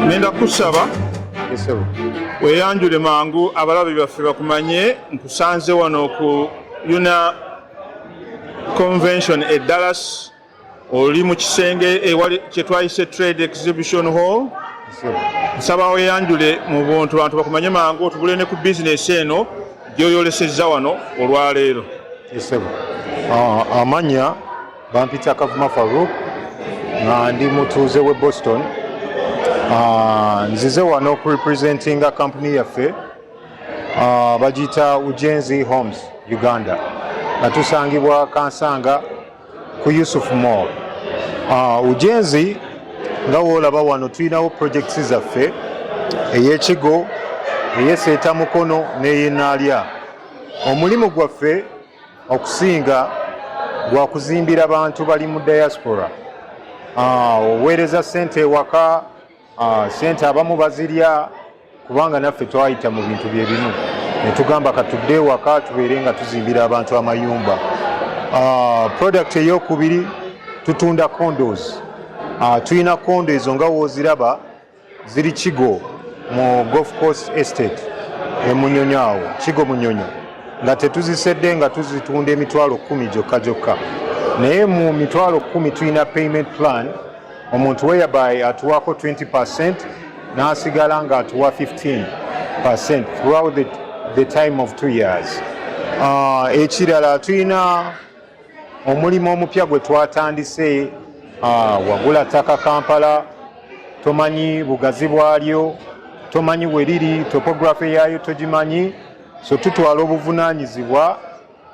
Nenda kusaba weyanjule mangu abalabi baffe bakumanye nkusanze wano ku UNAA convention e Dallas oli mu kisenge ewali kyetwayise Trade Exhibition Hall. Nsaba weyanjule mu buntu bantu bakumanye mangu otubule ne ku business eno gyoyolesezza wano olwaleero. Amanya bampita Kavuma nga ndi mutuuze we Boston. Nzize wano ku representing a company yaffe bagita Ujenzi Homes Uganda nga tusangibwa Kansanga ku Yusuf Mall. Ujenzi nga woolaba wano tulinawo projects zaffe ey'ekigo eyeseeta mukono n'ey'enaalya. Omulimu gwaffe okusinga gwa kuzimbira bantu bali mu diaspora. Oweereza ssente ewaka, ssente abamu bazirya kubanga naffe twayita mu bintu bye bimu ne tugamba katudde ewaka tubeere nga tuzimbira abantu amayumba. Product ey'okubiri tutunda condos. Tulina kondo ezo nga wooziraba ziri Kigo mu Golf Coast Estate Munyonyo awo, Kigo Munyonyo, nga tetuzisedde nga tuzitunda emitwalo 10 gyokka gyokka. Naye mu mitwalo 10 tulina payment plan, omuntu whereby atuwaako 20% n'asigala nga atuwa 15% throughout the time of 2 years. Ekirala tulina omulimu omupya gwe twatandise wagula ttaka Kampala, tomanyi bugazi bwalyo, tomanyi weriri, topography yayo togimanyi, so tutwala obuvunaanyizibwa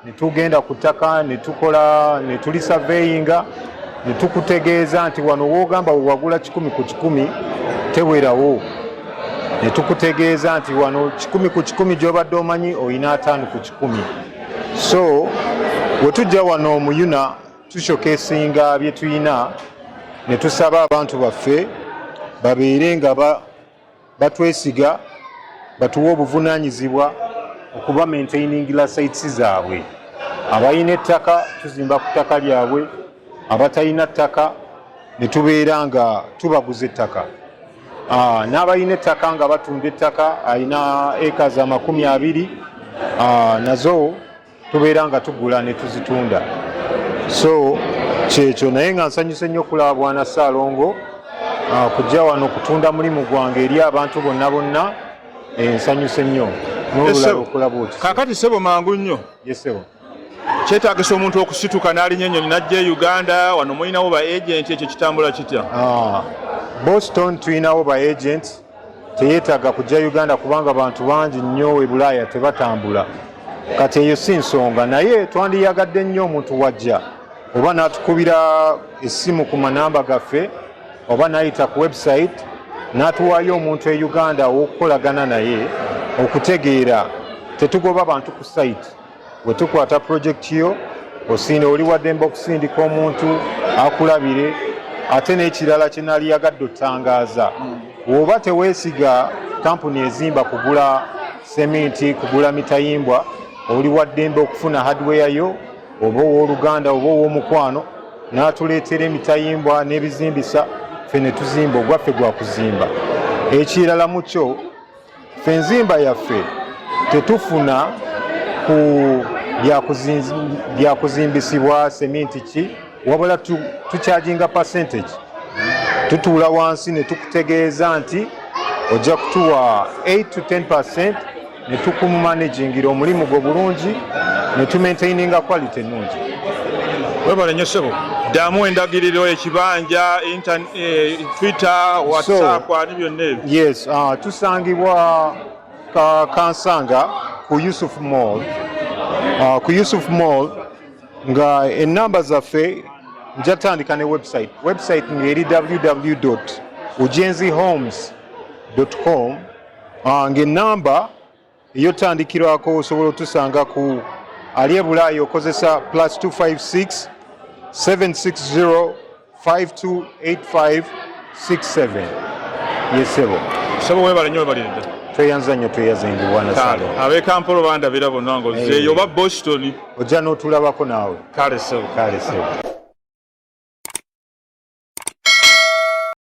ne tugenda ku ttaka ne tukola ne tuli surveyinga ne tukutegeeza nti wano woogamba wagula 10 ku 10 tewerawo, ne tukutegeeza nti wano 10 ku 10 gy'obadde omanyi oyina 5 ku 10. So bwe tujja wano mu UNAA tushokesinga bye tuyina ne tusaba abantu baffe babeere nga batwesiga batuwa obuvunaanyizibwa okuba maintainingira sites zaabwe. Abalina ettaka tuzimba ku ttaka lyabwe, abatalina ttaka ne tubeera nga tubaguza ettaka. N'abalina ettaka nga batunda ettaka alina acres 20 nazo tubeera nga tugula ne tuzitunda. So kyekyo, naye nga nsanyuse nnyo okulaba Bwana Ssaalongo kujja wano okutunda mulimu gwange eri abantu bonna. Nsanyuse nnyo n'olulala okulaba oti. Kaakati ssebo mangu nnyo. Yesebo. Kyetaagisa omuntu okusituka n'alinnya ennyonyi n'ajja Uganda, wano mulinawo ba agent, ekyo kitambula kitya? Boston tulinawo ba agent, teyeetaaga kujja Uganda kubanga abantu bangi nnyo e Bulaaya tebatambula. Kati eyo si nsonga, naye twandiyagadde nnyo omuntu wajja oba n'atukubira essimu ku manamba gaffe oba n'ayita ku website n'atuwaayo omuntu e Uganda ow'okukolagana naye okutegeera tetugoba bantu ku site. Bwe tukwata project yo osinde oli waddemba okusindika omuntu akulabire, ate n'ekirala kye nali yagadde otangaaza oba teweesiga kampuni ezimba kugula sementi, kugula mitayimbwa, oli waddembe okufuna hardware yo oba ow'oluganda oba ow'omukwano n'atuleetera emitayimbwa n'ebizimbisa, ffe ne tuzimba, ogwaffe gwa kuzimba. Ekirala mu kyo, ffe enzimba yaffe tetufuna ku byakuzimbisibwa sementi ki, wabula tukyajinga percentage. Tutuula wansi ne tukutegeeza nti ojja kutuwa 8 to 10% ne tukumanagingira omulimu gwo bulungi ne tumaintaininga quality ennungi. Webale nnyo ssebo. Ddamu endagiriro, ekibanja, Twitter, WhatsApp, ani byonna ebyo. Yes, tusangibwa Kansanga ku Yusuf Mall. Ku Yusuf Mall nga ennamba zaffe nja tandika ne website. Website ng'eri www.ujenzihomes.com. Ng'ennamba ey'otandikirwako osobola otusanga ku ali e Bulaaya okozesa +256 760 528567. Yesebo. Sebo webale nnyo webalidde. Tweyanza nnyo tweyazenga Bwana Ssaalongo. Ab'e Kampala bandabira bonna ng'ozzeeyo oba Boston. Ojja n'otulabako naawe. Kale ssebo. Kale ssebo.